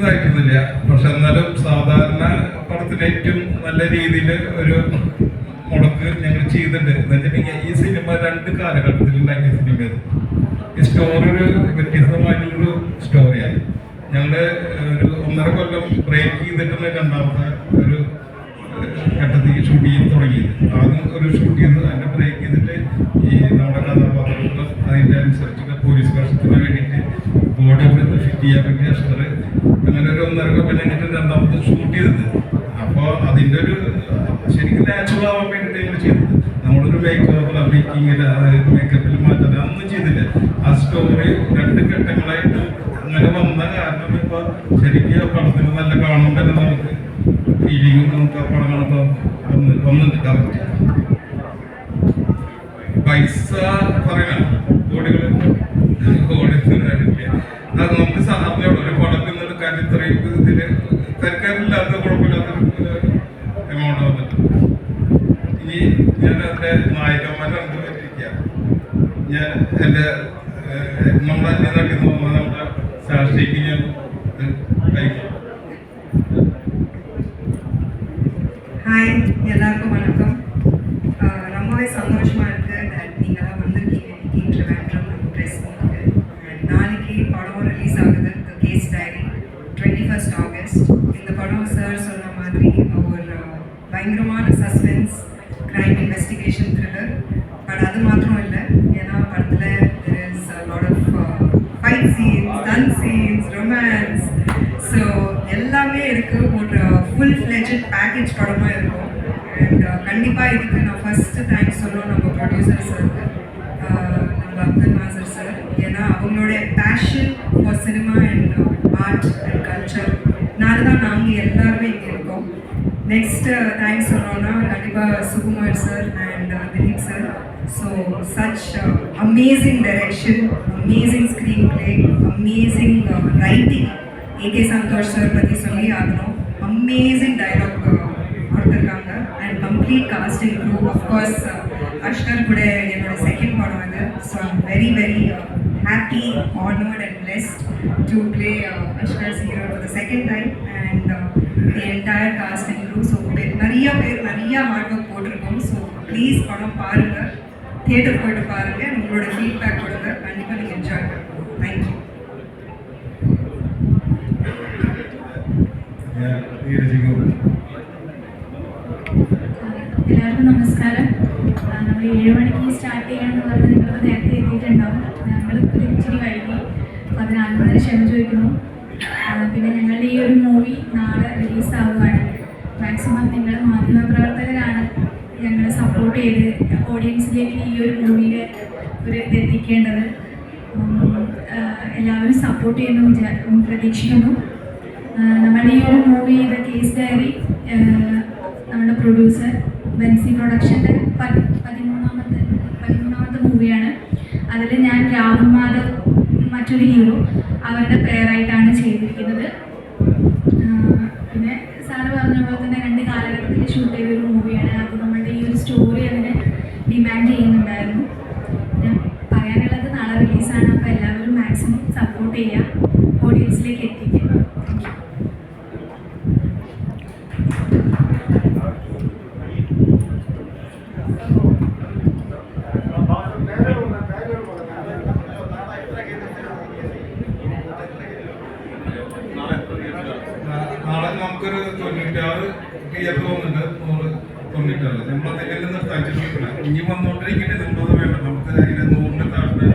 ഇതായിരുന്നില്ല. പക്ഷെ എന്നാലും സാധാരണ പടത്തിന് ഏറ്റവും നല്ല രീതിയിൽ ഒരു മുടക്ക് ഞങ്ങൾ ചെയ്തിട്ടുണ്ട്. എന്ന് വെച്ചിട്ടുണ്ടെങ്കിൽ ഈ സിനിമ 2 കാലഘട്ടത്തിൽ ഉണ്ടാക്കിയ സിനിമയാണ്. ഈ സ്റ്റോറി ഒരു വ്യത്യസ്തമായിട്ടുള്ളൊരു സ്റ്റോറിയാണ്. ഞങ്ങള് ഒരു 1.5 കൊല്ലം ബ്രേക്ക് ചെയ്തിട്ടുള്ള രണ്ടാമത്തെ ഒരു ഘട്ടത്തിൽ ഷൂട്ട് ചെയ്ത് തുടങ്ങിയത്. ആദ്യം ഒരു ഷൂട്ട് ചെയ്ത് അതിന്റെ ബ്രേക്ക് ചെയ്തിട്ട് ഈ നമ്മുടെ കഥാപാത്രങ്ങളും അതിന്റെ അനുസരിച്ചുള്ള പോലീസ് വേഷത്തിന് വേണ്ടിയിട്ട് ബോഡി ഫിറ്റ് ചെയ്യാൻ വേണ്ടി അഷ്ടർ അങ്ങനെ ഒരു 1.5 കൊല്ലം കഴിഞ്ഞിട്ട് രണ്ടാമത് ഷൂട്ട് ചെയ്തത്. അപ്പോൾ അതിന്റെ ഒരു ശരിക്കും നാച്ചുറൽ ആവാൻ വേണ്ടിയിട്ട് ഞങ്ങൾ ചെയ്തത്. നമ്മളൊരു മേക്കിങ്ങിൽ അതായത് മേക്കപ്പിൽ മാറ്റാൻ അതൊന്നും ചെയ്തില്ല. ആ സ്റ്റോറി 2 ഘട്ടങ്ങളായിട്ട് അങ്ങനെ വന്ന കാരണം ഇപ്പൊ ശരിക്കും പടത്തിന് നല്ല കാണുമ്പോൾ തന്നെ നമുക്ക് ഫീലിംഗ് നമുക്ക് ആ പടം കാണുമ്പോൾ വന്നിട്ട് കറക്റ്റ്. പൈസ പറയണം കോടികൾ അത് നമുക്ക് സാധാരണ ഒരു പടത്തിൽ എടുക്കാൻ ഇത്രയും ഇതില് തിരക്കാരില്ലാത്ത കുഴപ്പമില്ലാത്തൊരു എമൗണ്ട് വന്നിട്ട്. ഇനി ഞാൻ അതിന്റെ നായകന്മാരെ കണ്ടുപറ്റിരിക്കുക. ഞാൻ എൻ്റെ നമ്മുടെ അന്യനാട്ടിൽ നിന്ന് വന്ന നമ്മുടെ സാക്ഷിക്ക് ഞാൻ കഴിക്കും. ஹாய், எல்லாருக்கும் வணக்கம். ரொம்பவே சந்தோஷமாக இருக்குது நீங்களாம் வந்திருக்கீங்க இன்னைக்கு ட்ரிவாண்ட்ரம் ப்ரெஸ் மீட்டுக்கு. நாளைக்கு படம் ரிலீஸ் ஆகுது, தி கேஸ் டைரி, 21 ஆகஸ்ட். இந்த படம் சார் சொன்ன மாதிரி ஒரு பயங்கரமான suspense crime investigation thriller. But அது மாத்திரம் இல்லை, ஏன்னா படத்தில் there is a lot of fight scenes, stunt scenes, romance, so எல்லாமே இருக்குது. ஒரு ஃபுல் ஃப்ளெஜ்ட் பேக்கேஜ் படமாக இருக்கும். அண்ட் கண்டிப்பாக இதுக்கு நான் ஃபஸ்ட்டு தேங்க்ஸ் சொல்லணும் நம்ம ப்ரொடியூசர் சாருக்கு, நம்ம அப்துல் நாசர் சார். ஏன்னா அவங்களுடைய passion for cinema and art and கல்ச்சர்னால தான் நாங்கள் எல்லாருமே இங்கே இருக்கோம். நெக்ஸ்ட் தேங்க்ஸ் சொல்லணும்னா கண்டிப்பாக Sukumar sir and Dileep sir. So such amazing direction, amazing screenplay, amazing writing. AK Santhosh sir பற்றி சொல்லி ஆகணும். அமேசிங் டைலாக் கொடுத்துருக்காங்க and complete casting crew. Of course Ashkar கூட என்னோட செகண்ட் படம் அது. So I'm very very happy, honored and blessed to play Ashkar's hero for the second time and the entire cast and crew. So நிறைய பேர் நிறைய hard work போட்டிருக்கோம். So please படம் பாருங்கள், தியேட்டர் போய்ட்டு பாருங்கள், உங்களோட ஃபீட்பேக் கொடுங்க. கண்டிப்பாக நீங்கள் என்ஜாய் பண்ணுங்கள். தேங்க்யூ. എല്ലാവർക്കും നമസ്കാരം. നമ്മൾ 7 മണിക്ക് സ്റ്റാർട്ട് ചെയ്യാമെന്ന് പറഞ്ഞ് നിങ്ങൾ നേരത്തെ എത്തിയിട്ടുണ്ടാവും. ഞങ്ങൾ ഇച്ചിരി വൈകി, അപ്പോൾ അതിന് ആദ്യം ക്ഷമ ചോദിക്കുന്നു. പിന്നെ ഞങ്ങളുടെ ഈ ഒരു മൂവി നാളെ റിലീസാവുകയാണ്. മാക്സിമം നിങ്ങൾ മാധ്യമപ്രവർത്തകരാണ് ഞങ്ങളെ സപ്പോർട്ട് ചെയ്ത് ഓഡിയൻസിലേക്ക് ഈ ഒരു മൂവിയുടെ ഒരു ഇതെത്തിക്കേണ്ടത്. എല്ലാവരും സപ്പോർട്ട് ചെയ്യുന്നു പ്രതീക്ഷിക്കുന്നു. നമ്മുടെ ഈ ഒരു മൂവി ദ കേസ് ഡയറി നമ്മുടെ പ്രൊഡ്യൂസർ ബെൻസി പ്രൊഡക്ഷൻ്റെ 13ാമത്തെ മൂവിയാണ്. അതിൽ ഞാൻ രാഹുൽ മാധവ്, മറ്റൊരു ഹീറോ, അവരുടെ പേരായിട്ടാണ് ചെയ്തിരിക്കുന്നത്. പിന്നെ സാറ് പറഞ്ഞ പോലെ തന്നെ 2 കാലഘട്ടത്തിൽ ഷൂട്ട് ചെയ്തൊരു മൂവിയാണ്. അപ്പോൾ നമ്മുടെ ഈ ഒരു സ്റ്റോറി അതിനെ ഡിമാൻഡ് ചെയ്യുന്നുണ്ടായിരുന്നു. ഞാൻ പറയാനുള്ളത് നാളെ റിലീസാണ്. അപ്പോൾ എല്ലാവരും മാക്സിമം സപ്പോർട്ട് ചെയ്യുക, ഓഡിയൻസിലേക്ക് എത്തിക്കുക. നാളെ നമുക്കൊരു 96 തിയേറ്റർ വന്നിട്ട് 196 നമ്മളതിൽ നിർത്താൻ ഇനി വന്നുകൊണ്ടിരിക്കുന്നത് നമ്മളത് വേണ്ട. നമുക്ക് അതിന് 100 താഴെ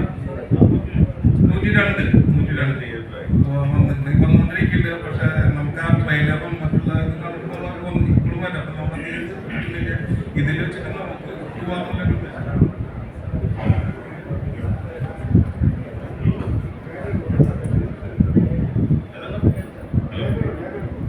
102 തിയേറ്റർ വന്നുകൊണ്ടിരിക്കുന്നുണ്ട്. പക്ഷെ നമുക്ക് ആ ട്രെയിലറും മറ്റുള്ള ഇപ്പോഴും വരാം. അപ്പം നമ്മൾ ഇതിൽ വെച്ചിട്ട് നമുക്ക് പോകാനുള്ള